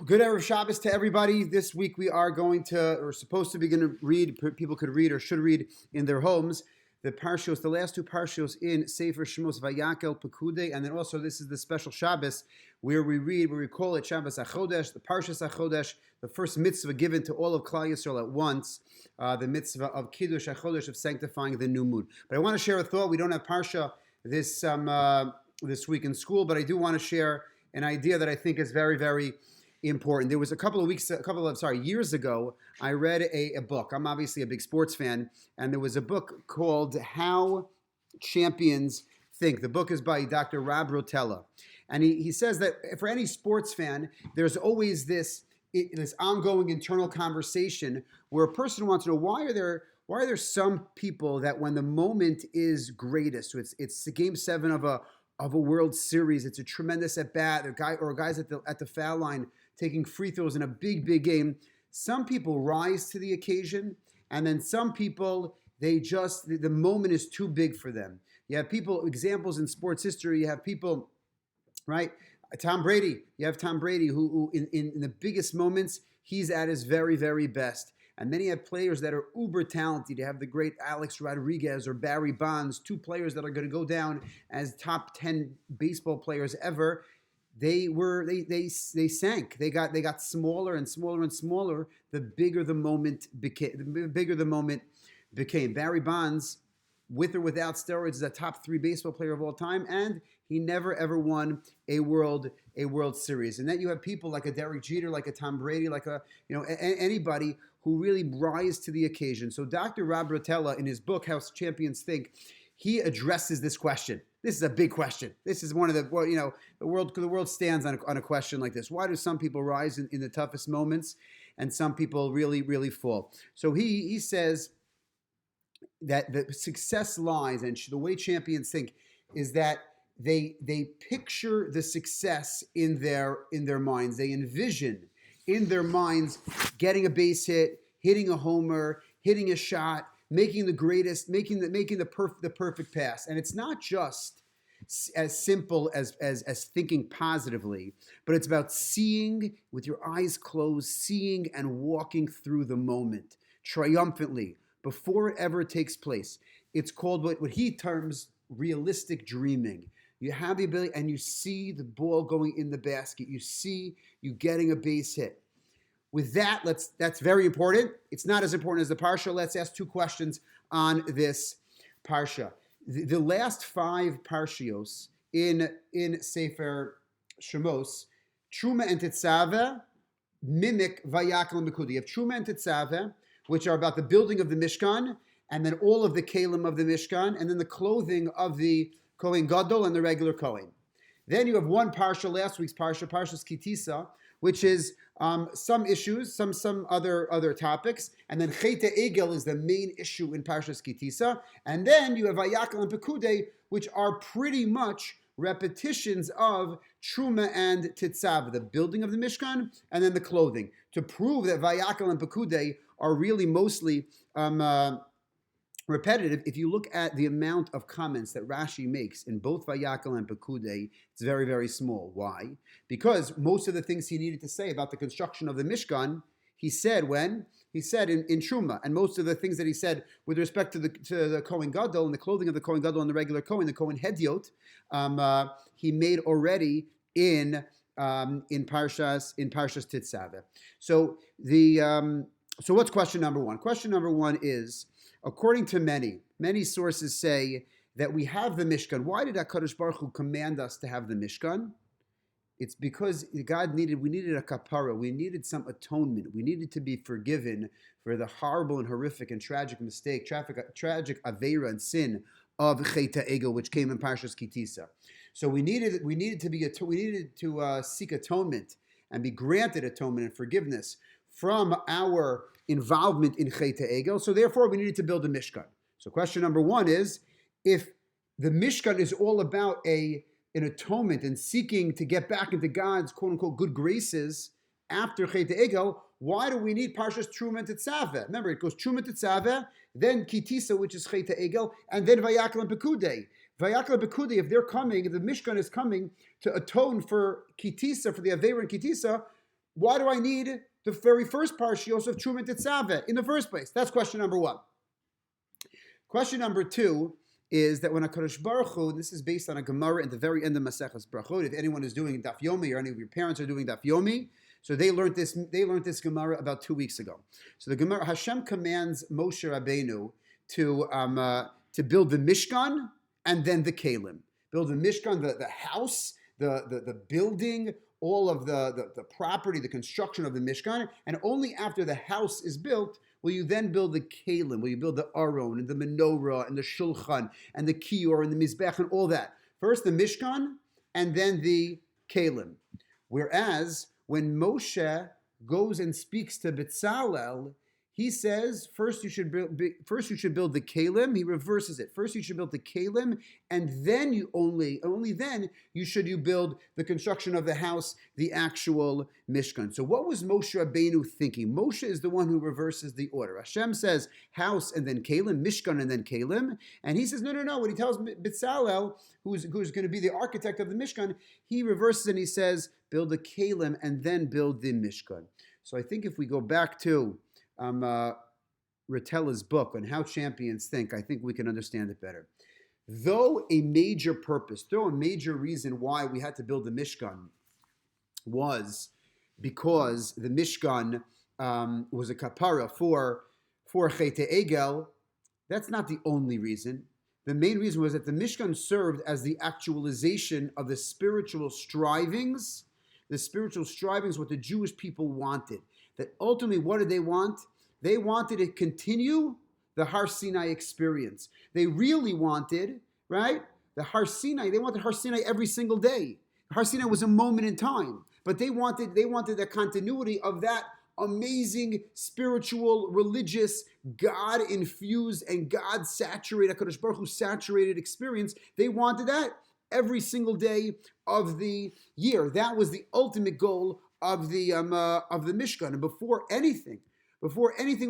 Good Erev Shabbos to everybody. This week we are going to, or supposed to begin to read, people could read or should read in their homes, the Parshos, the last two Parshos in Sefer Shemos, Vayakhel, Pekude, and then also this is the special Shabbos where we call it Shabbos HaChodesh, the Parshas HaChodesh, the first mitzvah given to all of Klal Yisrael at once, the mitzvah of Kiddush HaChodesh, of sanctifying the new moon. But I want to share a thought. We don't have Parsha this week in school, but I do want to share an idea that I think is very, very important. There was years ago, I read a book. I'm obviously a big sports fan, and there was a book called How Champions Think. The book is by Dr. Rob Rotella. And he says that for any sports fan, there's always this ongoing internal conversation where a person wants to know why are there some people that when the moment is greatest, so it's Game 7 of a World Series, it's a tremendous at bat, or guys at the foul line taking free throws in a big, big game. Some people rise to the occasion, and then some people, the moment is too big for them. You have examples in sports history, you have people, right? Tom Brady, who in the biggest moments, he's at his very, very best. And then you have players that are uber talented. You have the great Alex Rodriguez or Barry Bonds, two players that are going to go down as top 10 baseball players ever. They sank. They got smaller and smaller and smaller the bigger the moment became. Barry Bonds, with or without steroids, is a top 3 baseball player of all time, and he never ever won a World Series. And then you have people like a Derek Jeter, like a Tom Brady, like anybody who really rise to the occasion. So Dr. Rob Rotella, in his book How Champions Think, he addresses this question. This is a big question. This is one of the world stands on a question like this. Why do some people rise in the toughest moments, and some people really, really fall? So he says that the success lies, and the way champions think is that they picture the success in their minds. They envision in their minds getting a base hit, hitting a homer, hitting a shot, making the greatest, making the perfect pass. And it's not just as simple as thinking positively, but it's about seeing with your eyes closed, seeing and walking through the moment triumphantly before it ever takes place. It's called what he terms realistic dreaming. You have the ability, and you see the ball going in the basket. You see you getting a base hit. With that, that's very important. It's not as important as the Parsha. Let's ask 2 questions on this Parsha. The last 5 Parshios in Sefer Shemos, Truma and Tetzaveh, mimic Vayakhel and Pekude. You have Truma and Tetzaveh, which are about the building of the Mishkan, and then all of the Kalim of the Mishkan, and then the clothing of the Kohen Gadol and the regular Kohen. Then you have one Parsha, last week's Parsha, Parshas Kitisa, which is some issues, some other topics, and then Chet Egel is the main issue in Parshas Kitisa, and then you have Vayakhel and Pekude, which are pretty much repetitions of Truma and Tetzaveh, the building of the Mishkan, and then the clothing, to prove that Vayakhel and Pekude are really mostly repetitive. If you look at the amount of comments that Rashi makes in both Vayakhel and Pekude, it's very, very small. Why? Because most of the things he needed to say about the construction of the Mishkan, he said in Truma, and most of the things that he said with respect to the Kohen Gadol and the clothing of the Kohen Gadol and the regular Kohen, the Kohen Hediot, he made already in Parshas Tetzaveh. So so what's question number 1? Question number 1 is, according to many sources say that we have the Mishkan. Why did HaKadosh Baruch Hu command us to have the Mishkan? It's because we needed a kapara. We needed some atonement. We needed to be forgiven for the horrible and horrific and tragic mistake, tragic aveira and sin of Chet Egel, which came in Parshas Kitisa. So we needed to seek atonement and be granted atonement and forgiveness from our involvement in Chet Egel. So therefore, we needed to build a Mishkan. So question number 1 is, if the Mishkan is all about an atonement and seeking to get back into God's quote-unquote good graces after Chet Egel, why do we need Parshas Truma and Tetzaveh? Remember, it goes Truma Tetzaveh, then Kitisa, which is Chet Egel, and then Vayakhel and Pekude. Vayakhel and Pekude, if the Mishkan is coming to atone for Kitisa, for the Aveira and Kitisa, why do I need the very first Parshios of Truma Tetzaveh in the first place? That's question number one. Question number two is that when HaKadosh Baruch Hu, this is based on a Gemara at the very end of Maseches Brachot. If anyone is doing Daf Yomi or any of your parents are doing Daf Yomi, so they learned this Gemara about 2 weeks ago. So the Gemara, Hashem commands Moshe Rabbeinu to build the Mishkan and then the Kalim. Build the Mishkan, the house, the building, all of the property, the construction of the Mishkan, and only after the house is built will you then build the Kalim, will you build the Aron and the Menorah and the Shulchan and the Kior and the Mizbech and all that. First the Mishkan and then the Kalim. Whereas when Moshe goes and speaks to Betzalel, he says, first you should build the Kalim. He reverses it. First you should build the Kalim, and then only then you build the construction of the house, the actual Mishkan. So what was Moshe Rabbeinu thinking? Moshe is the one who reverses the order. Hashem says house and then Kalim, Mishkan and then Kalim, and he says no. When he tells Betzalel, who's going to be the architect of the Mishkan, he reverses and he says build the Kalim and then build the Mishkan. So I think if we go back to Ratella's book on how champions think, I think we can understand it better. Though a major reason why we had to build the Mishkan was because the Mishkan was a kapara for Chete Egel, that's not the only reason. The main reason was that the Mishkan served as the actualization of the spiritual strivings, what the Jewish people wanted. That ultimately, what did they want? They wanted to continue the Har Sinai experience. They really wanted, right? The Har Sinai, they wanted Har Sinai every single day. Har Sinai was a moment in time, but they wanted the continuity of that amazing spiritual, religious, God-infused and God-saturated, HaKadosh Baruch Hu saturated experience. They wanted that every single day of the year. That was the ultimate goal of the Mishkan. And before anything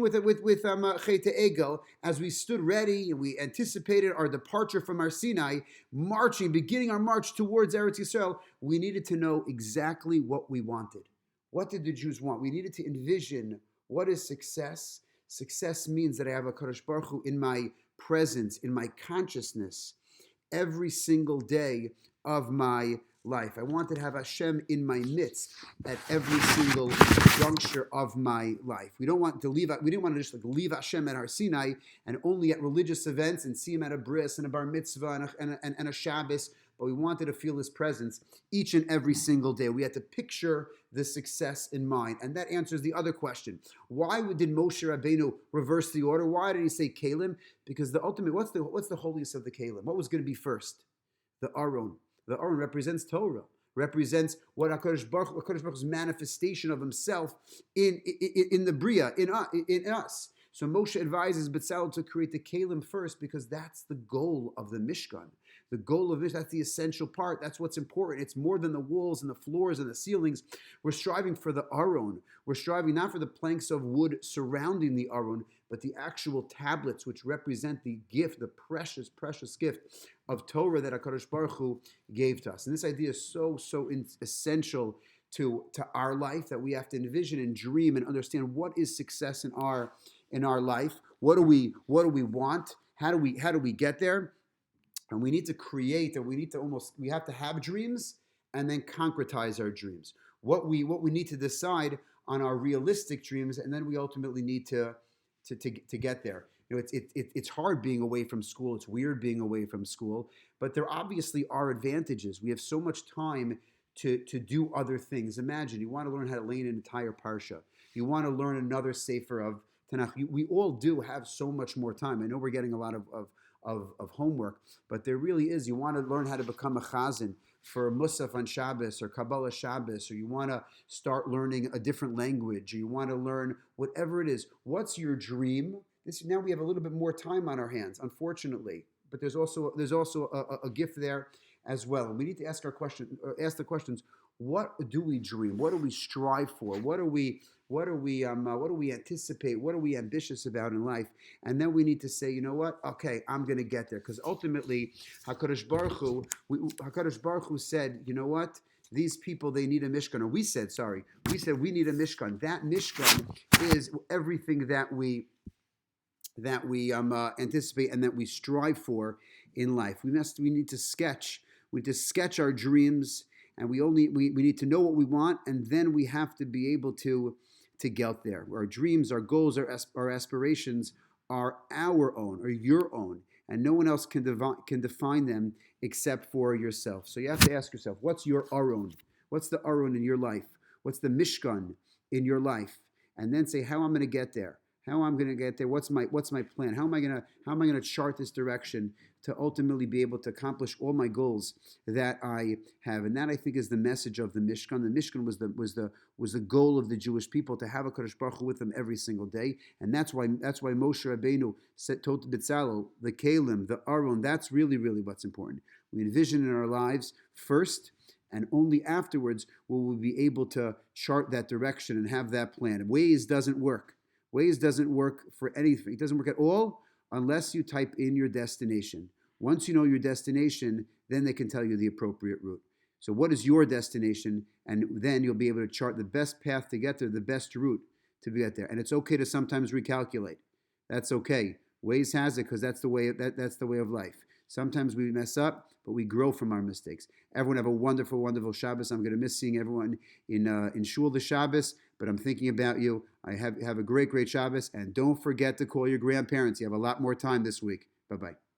with Chete Egel, as we stood ready and we anticipated our departure from our Sinai, beginning our march towards Eretz Yisrael, we needed to know exactly what we wanted. What did the Jews want? We needed to envision what is success. Success means that I have a Kadosh Baruch Hu in my presence, in my consciousness, every single day of my life. I wanted to have Hashem in my midst at every single juncture of my life. We didn't want to just leave Hashem at Har Sinai and only at religious events and see him at a bris and a bar mitzvah and a Shabbos, but we wanted to feel his presence each and every single day. We had to picture the success in mind. And that answers the other question. Why did Moshe Rabbeinu reverse the order? Why did he say Kalim? Because the ultimate, what's the holiest of the Kalim? What was going to be first? The Aron. The Aron represents Torah, represents what HaKadosh Baruch Hu's manifestation of himself in the Bria, in us. So Moshe advises Betzalel to create the Kalim first because that's the goal of the Mishkan. The goal of this, that's the essential part. That's what's important. It's more than the walls and the floors and the ceilings. We're striving for the Aron. We're striving not for the planks of wood surrounding the Aron, but the actual tablets which represent the gift, the precious, precious gift of Torah that HaKadosh Baruch Hu gave to us. And this idea is so essential to our life that we have to envision and dream and understand what is success in our life. What do we want? How do we get there? And we need to create, and we have to have dreams and then concretize our dreams. What we need to decide on our realistic dreams, and then we ultimately need to get there. You know, it's hard being away from school. It's weird being away from school, but there obviously are advantages. We have so much time to do other things. Imagine you want to learn how to learn an entire parsha. You want to learn another sefer of Tanakh. We all do have so much more time. I know we're getting a lot of homework, but there really is. You want to learn how to become a chazan for Musaf on Shabbos or Kabbalah Shabbos, or you want to start learning a different language, or you want to learn whatever it is. What's your dream? Now we have a little bit more time on our hands, unfortunately, but there's also a gift there as well. And we need to ask the questions: what do we dream? What do we strive for? What do we anticipate? What are we ambitious about in life? And then we need to say, you know what? Okay, I'm going to get there, because ultimately, Hakadosh Baruch Hu said, you know what? These people, they need a Mishkan. Or we said We said we need a Mishkan. That Mishkan is everything that we anticipate and that we strive for in life. We need to sketch. We need to sketch our dreams, and we need to know what we want, and then we have to be able to get there. Our dreams, our goals, our aspirations are our own or your own, and no one else can define them except for yourself. So you have to ask yourself, what's your aron? What's the aron in your life? What's the mishkan in your life? And then say, how I'm going to get there. How I'm going to get there? What's my plan? How am I going to chart this direction to ultimately be able to accomplish all my goals that I have? And that, I think, is the message of the Mishkan. The Mishkan was the goal of the Jewish people, to have a Kadosh Baruch Hu with them every single day. And that's why Moshe Rabbeinu told to B'Tzalel, the Kalim, the Aron. That's really, really what's important. We envision in our lives first, and only afterwards will we be able to chart that direction and have that plan. Waze doesn't work. Waze doesn't work for anything. It doesn't work at all unless you type in your destination. Once you know your destination, then they can tell you the appropriate route. So what is your destination? And then you'll be able to chart the best path to get there, the best route to get there. And it's okay to sometimes recalculate. That's okay. Waze has it because that's the way of life. Sometimes we mess up, but we grow from our mistakes. Everyone have a wonderful, wonderful Shabbos. I'm going to miss seeing everyone in Shul the Shabbos, but I'm thinking about you. I have a great, great Shabbos, and don't forget to call your grandparents. You have a lot more time this week. Bye-bye.